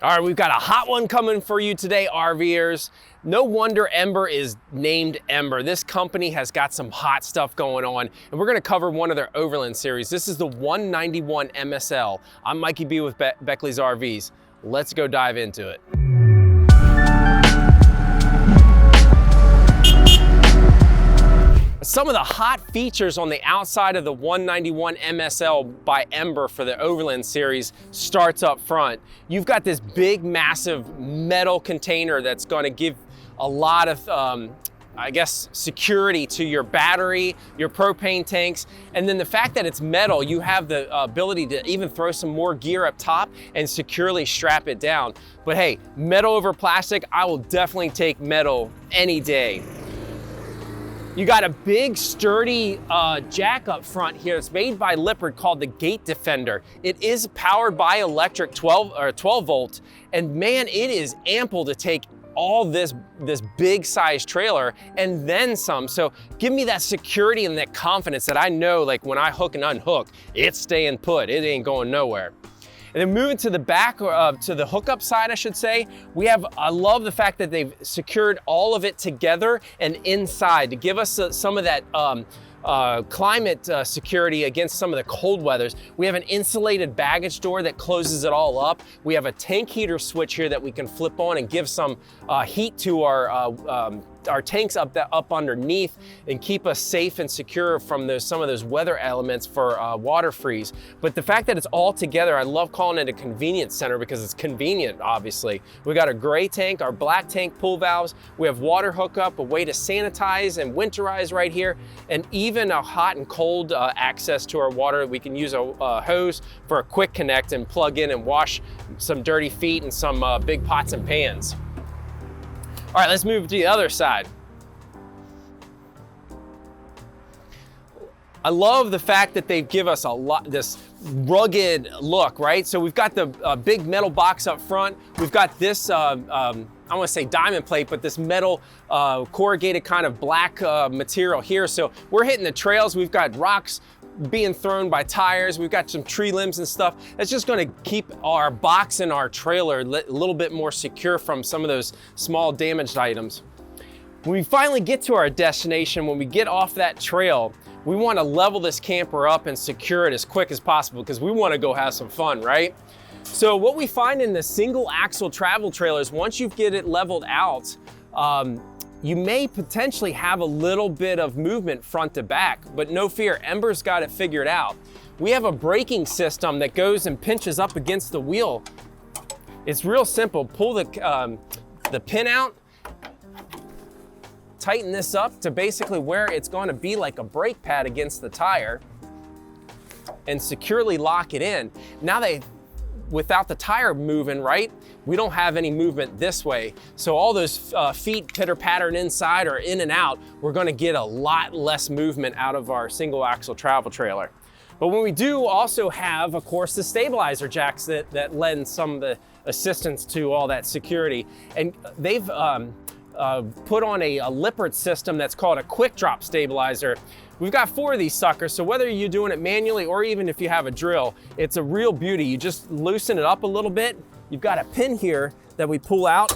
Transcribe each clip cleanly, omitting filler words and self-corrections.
All right, we've got a hot one coming for you today, RVers. No wonder Ember is named Ember. This company has got some hot stuff going on, and we're gonna cover one of their Overland series. This is the 191 MSL. I'm Mikey B with Beckley's RVs. Let's go dive into it. Some of the hot features on the outside of the 191 MSL by Ember for the Overland series starts up front. You've got this big, massive metal container that's gonna give a lot of, I guess, security to your battery, your propane tanks. And then the fact that it's metal, you have the ability to even throw some more gear up top and securely strap it down. But hey, metal over plastic, I will definitely take metal any day. You got a big sturdy jack up front here. It's made by Lippert called the Gate Defender. It is powered by electric 12 volt, and man, it is ample to take all this big size trailer and then some. So give me that security and that confidence that I know, like when I hook and unhook, it's staying put, it ain't going nowhere. And then moving to the back, to the hookup side, I should say, I love the fact that they've secured all of it together and inside to give us some of that climate security against some of the cold weathers. We have an insulated baggage door that closes it all up. We have a tank heater switch here that we can flip on and give some heat to our tanks up underneath and keep us safe and secure from some of those weather elements for water freeze. But the fact that it's all together, I love calling it a convenience center because it's convenient, obviously. We got a gray tank, our black tank pull valves, we have water hookup, a way to sanitize and winterize right here, and even a hot and cold access to our water. We can use a hose for a quick connect and plug in and wash some dirty feet and some big pots and pans. All right, let's move to the other side. I love the fact that they give us this rugged look, right? So we've got the big metal box up front. We've got this, I want to say diamond plate, but this metal corrugated kind of black material here. So we're hitting the trails. We've got rocks being thrown by tires. We've got some tree limbs and stuff. That's just going to keep our box and our trailer a little bit more secure from some of those small damaged items. When we finally get to our destination, when we get off that trail, we want to level this camper up and secure it as quick as possible because we want to go have some fun, right? So what we find in the single axle travel trailers, once you get it leveled out, you may potentially have a little bit of movement front to back, but no fear, Ember's got it figured out. We have a braking system that goes and pinches up against the wheel. It's real simple. Pull the pin out, tighten this up to basically where it's going to be like a brake pad against the tire, and securely lock it in. Now without the tire moving, right, we don't have any movement this way. So all those feet pitter-pattering inside or in and out, we're gonna get a lot less movement out of our single axle travel trailer. But when we do also have, of course, the stabilizer jacks that lend some of the assistance to all that security. And they've put on a Lippert system that's called a quick drop stabilizer. We've got 4 of these suckers, so whether you're doing it manually or even if you have a drill, it's a real beauty. You just loosen it up a little bit. You've got a pin here that we pull out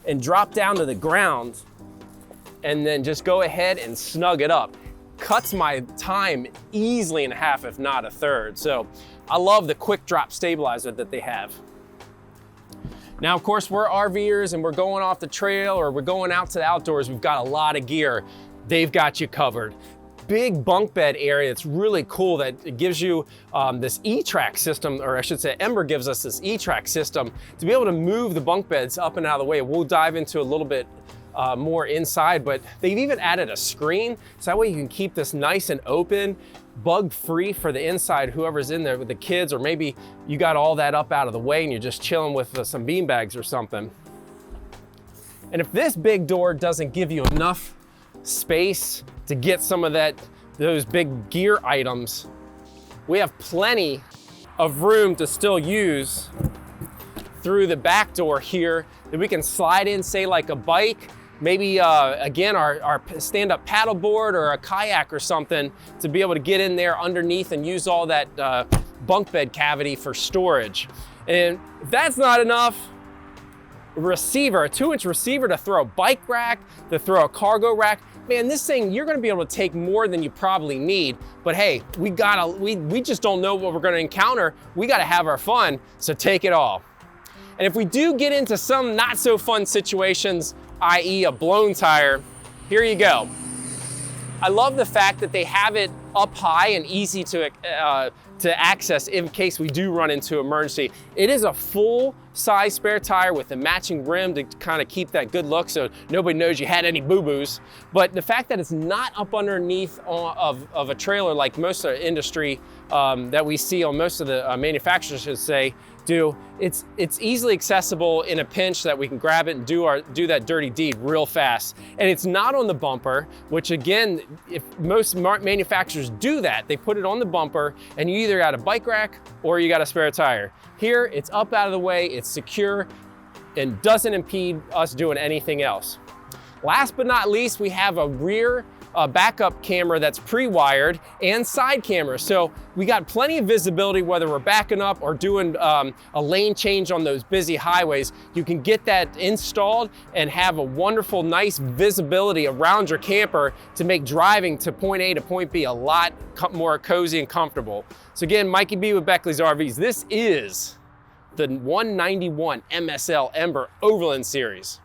and drop down to the ground, and then just go ahead and snug it up. Cuts my time easily in half, if not a third. So I love the quick drop stabilizer that they have. Now, of course, we're RVers and we're going off the trail or we're going out to the outdoors. We've got a lot of gear. They've got you covered. Big bunk bed area. It's really cool that it gives you this E-track system, or I should say Ember gives us this E-track system to be able to move the bunk beds up and out of the way. We'll dive into a little bit more inside, but they've even added a screen so that way you can keep this nice and open, bug-free for the inside, whoever's in there with the kids, or maybe you got all that up out of the way and you're just chilling with some bean bags or something. And if this big door doesn't give you enough space to get some of those big gear items, we have plenty of room to still use through the back door here that we can slide in, say like a bike, maybe again our stand-up paddleboard or a kayak or something, to be able to get in there underneath and use all that bunk bed cavity for storage. And if that's not enough, receiver, a 2-inch receiver to throw a bike rack, to throw a cargo rack. Man, this thing, you're gonna be able to take more than you probably need, but hey, we just don't know what we're gonna encounter. We gotta have our fun, so take it all. And if we do get into some not so fun situations, i.e. a blown tire, here you go. I love the fact that they have it up high and easy to access in case we do run into emergency. It is a full size spare tire with a matching rim to kind of keep that good look so nobody knows you had any boo-boos. But the fact that it's not up underneath of a trailer like most of the industry that we see on most of the manufacturers should say, it's easily accessible in a pinch that we can grab it and do that dirty deed real fast. And it's not on the bumper, which again, if most manufacturers do that, they put it on the bumper and you either got a bike rack or you got a spare tire. Here, it's up out of the way, it's secure, and doesn't impede us doing anything else. Last but not least, we have a rear backup camera that's pre-wired and side cameras. So we got plenty of visibility whether we're backing up or doing a lane change on those busy highways. You can get that installed and have a wonderful, nice visibility around your camper to make driving to point A to point B a lot more cozy and comfortable. So again, Mikey B with Beckley's RVs. This is the 191 MSL Ember Overland Series.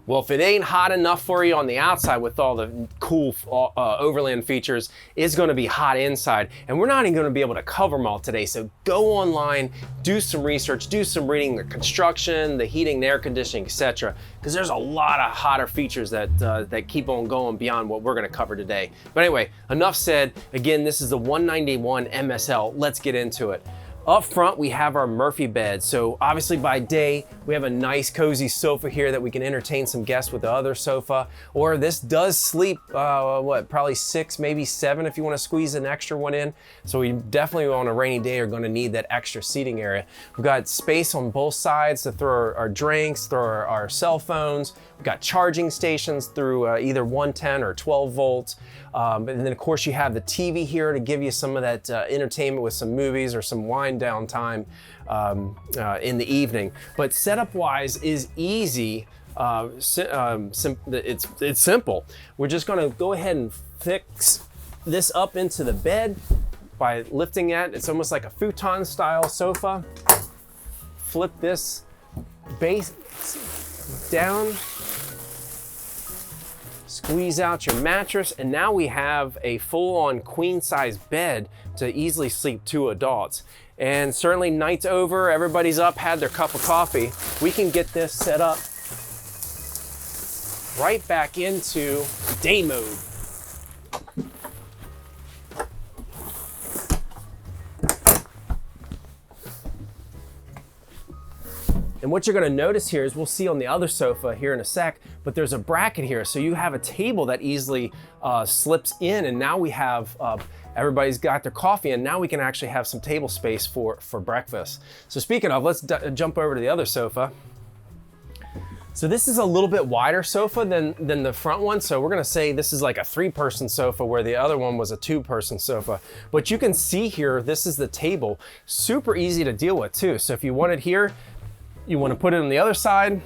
Well, if it ain't hot enough for you on the outside with all the cool Overland features, it's gonna be hot inside. And we're not even gonna be able to cover them all today. So go online, do some research, do some reading, the construction, the heating, the air conditioning, etc. Because there's a lot of hotter features that keep on going beyond what we're gonna cover today. But anyway, enough said. Again, this is the 191 MSL. Let's get into it. Up front, we have our Murphy bed. So obviously by day, we have a nice cozy sofa here that we can entertain some guests with the other sofa. Or this does sleep, probably 6, maybe 7 if you wanna squeeze an extra one in. So we definitely on a rainy day are gonna need that extra seating area. We've got space on both sides to throw our drinks, throw our cell phones. We've got charging stations through either 110 or 12 volts. And then of course you have the TV here to give you some of that entertainment with some movies or some wind down time in the evening. But setup wise is easy. It's simple. We're just gonna go ahead and fix this up into the bed by lifting it. It's almost like a futon style sofa. Flip this base down. Squeeze out your mattress, and now we have a full-on queen-size bed to easily sleep 2 adults. And certainly night's over, everybody's up, had their cup of coffee. We can get this set up right back into day mode. And what you're gonna notice here is we'll see on the other sofa here in a sec, but there's a bracket here. So you have a table that easily slips in, and now we have, everybody's got their coffee, and now we can actually have some table space for breakfast. So speaking of, let's jump over to the other sofa. So this is a little bit wider sofa than the front one. So we're gonna say this is like a 3-person sofa where the other one was a 2-person sofa. But you can see here, this is the table. Super easy to deal with too. So if you want it here, you want to put it on the other side,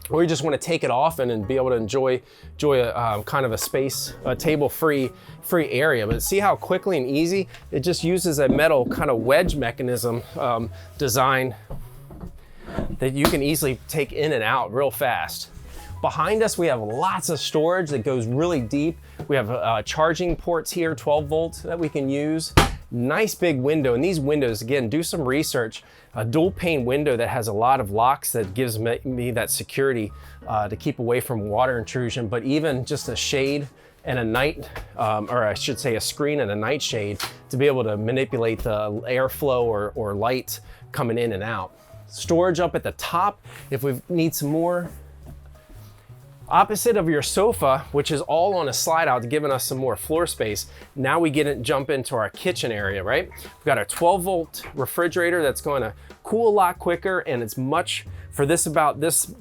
or you just want to take it off and be able to enjoy a kind of a space, a table-free area. But see how quickly and easy it just uses a metal kind of wedge mechanism design that you can easily take in and out real fast. Behind us, we have lots of storage that goes really deep. We have charging ports here, 12 volts that we can use. Nice big window, and these windows, again, do some research. A dual pane window that has a lot of locks that gives me that security to keep away from water intrusion, but even just a shade and a night, or I should say a screen and a night shade to be able to manipulate the airflow or light coming in and out. Storage up at the top if we need some more. Opposite of your sofa, which is all on a slide out, giving us some more floor space. Now we jump into our kitchen area, right? We've got our 12-volt refrigerator that's going to cool a lot quicker, and it's much for this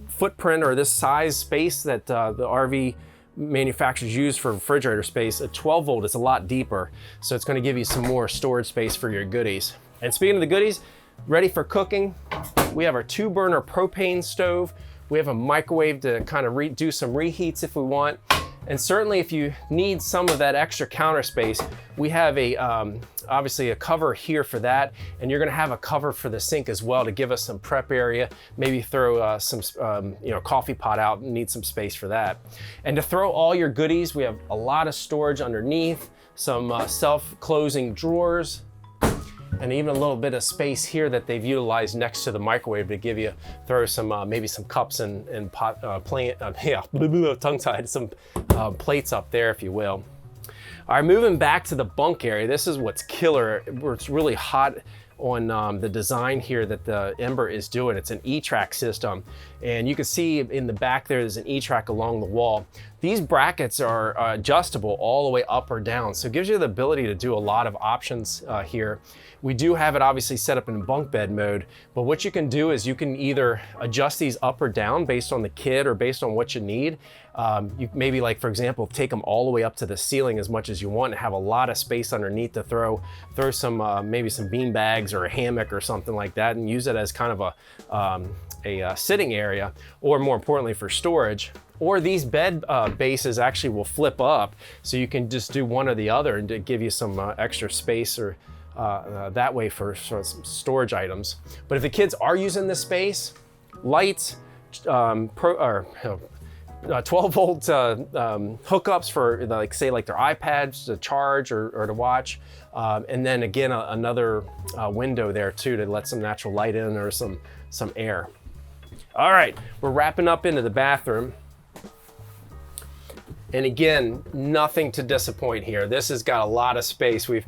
footprint or this size space that the RV manufacturers use for refrigerator space. A 12-volt is a lot deeper, so it's going to give you some more storage space for your goodies. And speaking of the goodies, ready for cooking. We have our 2-burner propane stove. We have a microwave to kind of do some reheats if we want. And certainly if you need some of that extra counter space, we have a obviously a cover here for that. And you're gonna have a cover for the sink as well to give us some prep area. Maybe throw some coffee pot out and need some space for that. And to throw all your goodies, we have a lot of storage underneath, some self-closing drawers, and even a little bit of space here that they've utilized next to the microwave to give you, throw some, maybe some cups and pot, tongue-tied, some plates up there, if you will. All right, moving back to the bunk area. This is what's killer, where it's really hot on the design here that the Ember is doing. It's an E-track system. And you can see in the back there's an E-track along the wall. These brackets are adjustable all the way up or down. So it gives you the ability to do a lot of options here. We do have it obviously set up in bunk bed mode, but what you can do is you can either adjust these up or down based on the kid or based on what you need. You maybe, like for example, take them all the way up to the ceiling as much as you want and have a lot of space underneath to throw some maybe some bean bags or a hammock or something like that, and use it as kind of a sitting area, or more importantly for storage. Or these bed bases actually will flip up, so you can just do one or the other and to give you some extra space or that way for some storage items. But if the kids are using this space, lights, 12-volt hookups for like say like their iPads to charge or to watch, and then again another window there too to let some natural light in or some air. All right, we're wrapping up into the bathroom. And again, nothing to disappoint here. This has got a lot of space. We've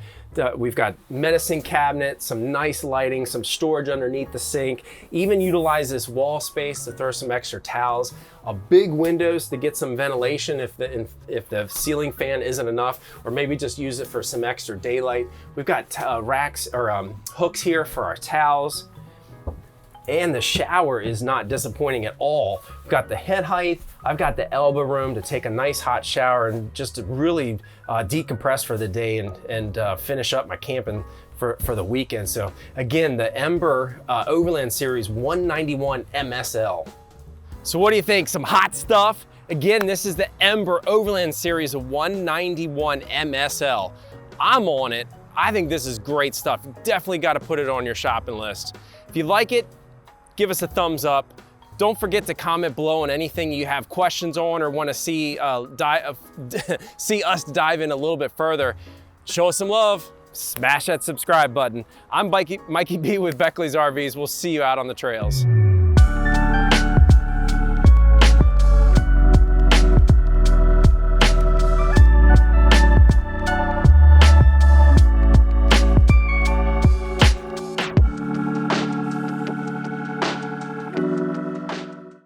got medicine cabinet, some nice lighting, some storage underneath the sink, even utilize this wall space to throw some extra towels, a big windows to get some ventilation if the ceiling fan isn't enough, or maybe just use it for some extra daylight. We've got racks or hooks here for our towels. And the shower is not disappointing at all. We've got the head height. I've got the elbow room to take a nice hot shower and just to really decompress for the day and finish up my camping for the weekend. So again, the Ember Overland Series 191 MSL. So what do you think? Some hot stuff? Again, this is the Ember Overland Series 191 MSL. I'm on it. I think this is great stuff. You definitely got to put it on your shopping list. If you like it, give us a thumbs up. Don't forget to comment below on anything you have questions on or want to see see us dive in a little bit further. Show us some love. Smash that subscribe button. I'm Mikey B with Beckley's RVs. We'll see you out on the trails.